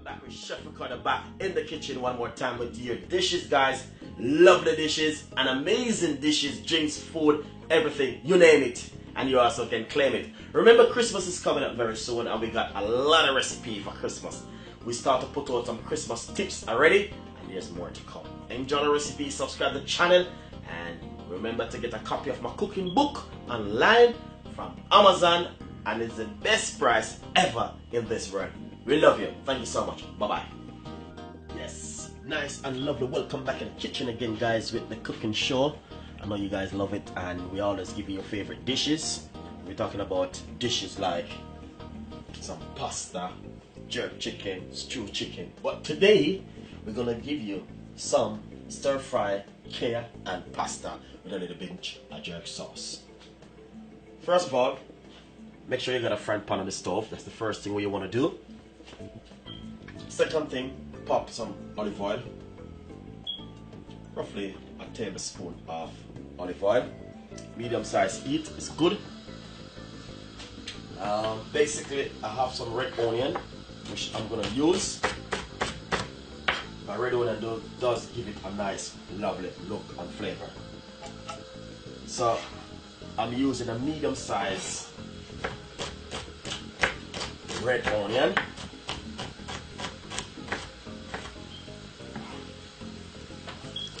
Back with Chef Ricardo back in the kitchen one more time with your dishes, guys. Lovely dishes and amazing dishes, drinks, food, everything, you name it, and you also can claim it. Remember, Christmas is coming up very soon and we got a lot of recipe for Christmas. We start to put out some Christmas tips already and there's more to come. Enjoy the recipe, subscribe to the channel, and remember to get a copy of my cooking book online from Amazon, and it's the best price ever in this world. We love you. Thank you so much. Bye-bye. Yes, nice and lovely. Welcome back in the kitchen again, guys, with the cooking show. I know you guys love it, and we always give you your favorite dishes. We're talking about dishes like some pasta, jerk chicken, stew chicken. But today, we're going to give you some stir-fry kale and pasta with a little bit of jerk sauce. First of all, make sure you got a frying pan on the stove. That's the first thing you want to do. Second thing, pop some olive oil, roughly a tablespoon of olive oil. Medium size heat is good. Basically, I have some red onion, which I'm gonna use. My red onion does give it a nice, lovely look and flavor. So I'm using a medium size red onion.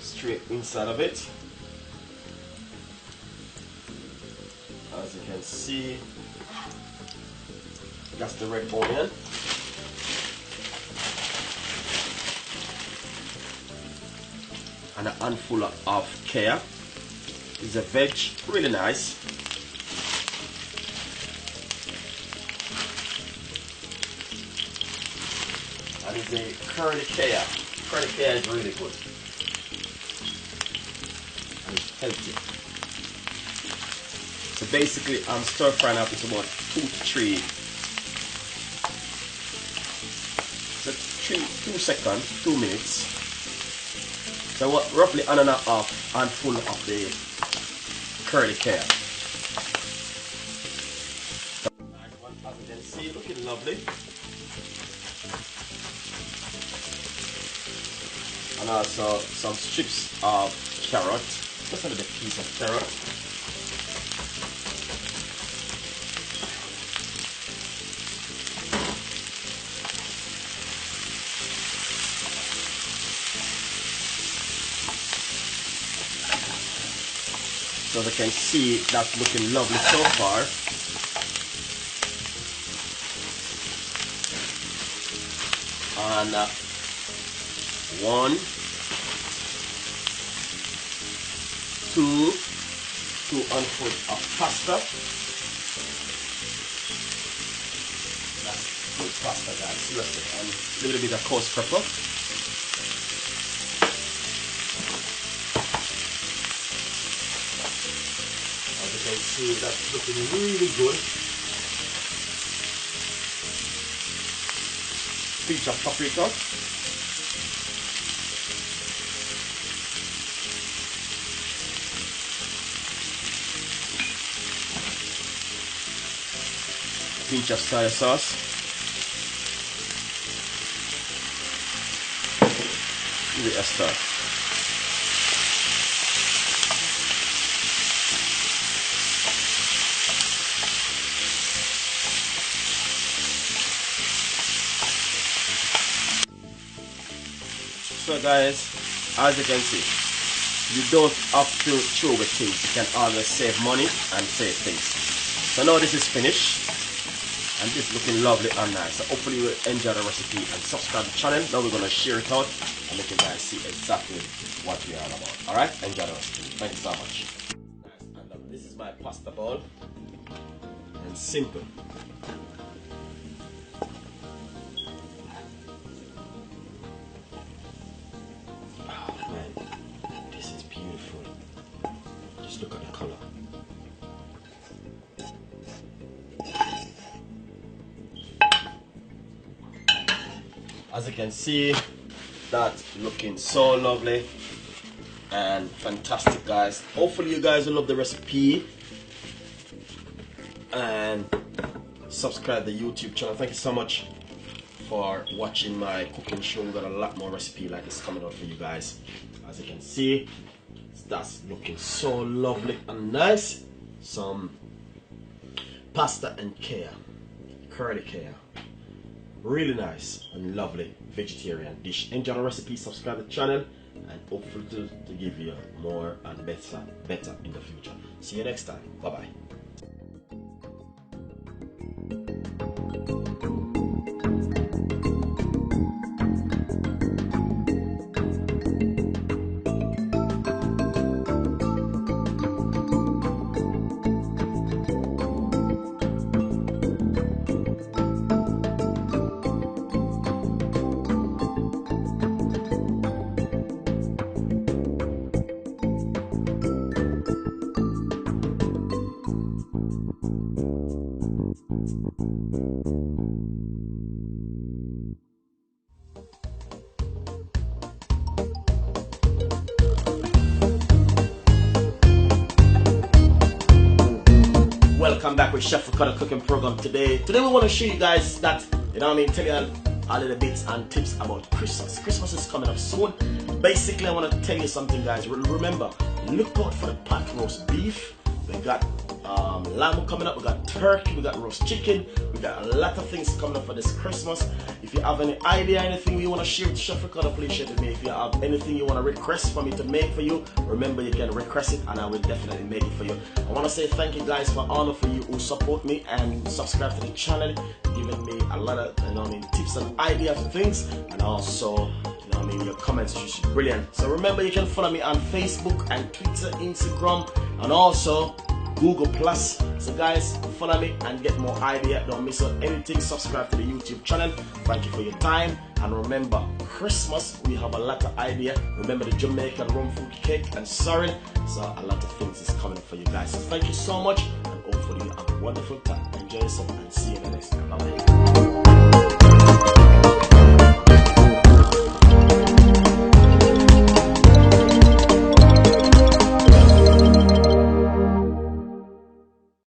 Straight inside of it. As you can see, that's the red onion. And a handful of kale. It's a veg, really nice. And it's a curly kale. Curly kale is really good. And it's healthy. So basically, I'm stir frying up. It's about 2 to 3. So 2 seconds, 2 minutes. So what, roughly on and off handful of the curly kale. Nice one, as you can see, looking lovely. And also some strips of carrot, just a little piece of carrot. So as you can see, that's looking lovely so far. And 1, 2 handfuls of pasta. That's good pasta, guys, seriously. And a little bit of coarse pepper. As you can see, that's looking really good. Pinch of paprika. Pinch of soy sauce. Give it a stir. So guys, as you can see, you don't have to throw away things. You can always save money and save things. So now this is finished. And this is looking lovely and nice. So hopefully you will enjoy the recipe and subscribe to the channel. Now we're going to share it out and let you guys see exactly what we are all about. Alright, enjoy the recipe. Thank you so much. And this is my pasta bowl. And simple. Oh man, this is beautiful. Just look at the color. As you can see, that's looking so lovely and fantastic, guys. Hopefully you guys will love the recipe and subscribe to the YouTube channel. Thank you so much for watching my cooking show. We've got a lot more recipe like this coming out for you guys. As you can see, that's looking so lovely and nice. Some pasta and kale, curly kale. Really nice and lovely vegetarian dish. Enjoy the recipe, subscribe to the channel, and hopefully to give you more and better in the future. See you next time. Bye bye. Welcome back with Chef Ricardo cooking program. Today we want to show you guys that, you know what I mean, tell you a little bits and tips about Christmas. Christmas is coming up soon. Basically I want to tell you something, guys. Remember, look out for the pot roast beef. We got lamb coming up, we got turkey, we got roast chicken, we got a lot of things coming up for this Christmas. If you have any idea, anything you want to share with Chef Ricardo, please share with me. If you have anything you want to request for me to make for you, remember you can request it and I will definitely make it for you. I want to say thank you guys for all of you who support me and subscribe to the channel, giving me a lot of, you know what I mean, tips and ideas and things, and also, you know what I mean, your comments are just brilliant. So remember you can follow me on Facebook and Twitter, Instagram, and also Google Plus. So guys, follow me and get more idea. Don't miss out anything. Subscribe to the YouTube channel. Thank you for your time. And remember, Christmas we have a lot of idea. Remember the Jamaican rum fruit cake and sorrel. So a lot of things is coming for you guys. So thank you so much, and hopefully you have a wonderful time. Enjoy yourself and see you in the next time. Bye bye.